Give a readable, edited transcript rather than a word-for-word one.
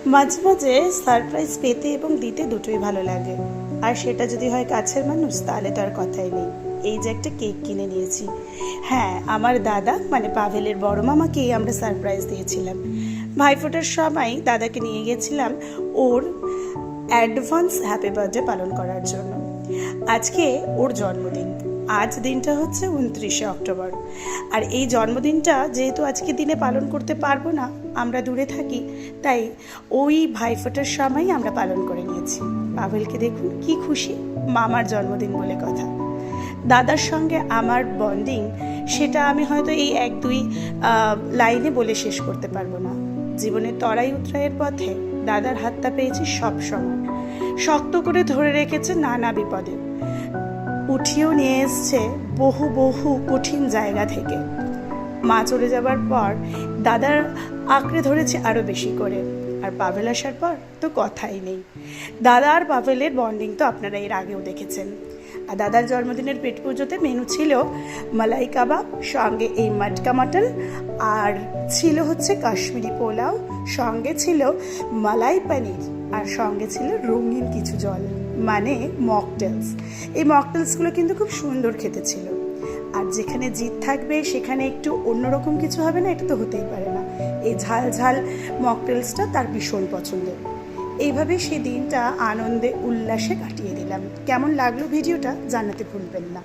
মাঝে মাঝে সারপ্রাইজ পেতে এবং দিতে দুটোই ভালো লাগে। আর সেটা যদি হয় কাছের মানুষ, তাহলে তো আর কথাই নেই। এই যে একটা কেক কিনে নিয়েছি। হ্যাঁ, আমার দাদা মানে পাভেলের বড় মামাকেই আমরা সারপ্রাইজ দিয়েছিলাম। ভাইফোঁটার সময় দাদাকে নিয়ে গেছিলাম ওর অ্যাডভান্স হ্যাপি বার্থডে পালন করার জন্য। আজকে ওর জন্মদিন। আজ দিনটা হচ্ছে 29শে অক্টোবর। আর এই জন্মদিনটা যেহেতু আজকে দিনে পালন করতে পারবো না, আমরা দূরে থাকি, তাই ওই ভাইফোঁটার সময় আমরা পালন করে নিয়েছি। পাভেলকে দেখুন কি খুশি, মামার জন্মদিন বলে কথা। দাদার সঙ্গে আমার বন্ডিং, সেটা আমি হয়তো এই এক দুই লাইনে বলে শেষ করতে পারবো না। জীবনের তরাই উতরাইয়ের পথে দাদার হাতটা পেয়েছি সব সময়, শক্ত করে ধরে রেখেছে নানা বিপদে, উঠিয়েও নিয়ে এসছে বহু বহু কঠিন জায়গা থেকে। মা চলে যাবার পর দাদার আঁকড়ে ধরেছে আরও বেশি করে। আর পাভেল আসার পর তো কথাই নেই। দাদা আর পাভেলের বন্ডিং তো আপনারা এর আগেও দেখেছেন। আর দাদার জন্মদিনের পেট পুজোতে মেনু ছিল মালাই কাবাব, সঙ্গে এই মাটকা মাটন, আর ছিল হচ্ছে কাশ্মীরি পোলাও, সঙ্গে ছিল মালাই পনির, আর সঙ্গে ছিল রঙিন কিছু জল মানে মকটেলস। এই মকটেলসগুলো কিন্তু খুব সুন্দর খেতে ছিল। আর যেখানে জিত থাকবে সেখানে একটু অন্যরকম কিছু হবে না, এটা তো হতেই পারে না। এই ঝাল ঝাল মকটেলসটা তার ভীষণ পছন্দের। এইভাবে সেই দিনটা আনন্দে উল্লাসে কাটিয়ে দিলাম। কেমন লাগলো ভিডিওটা জানাতে ভুলবেন না।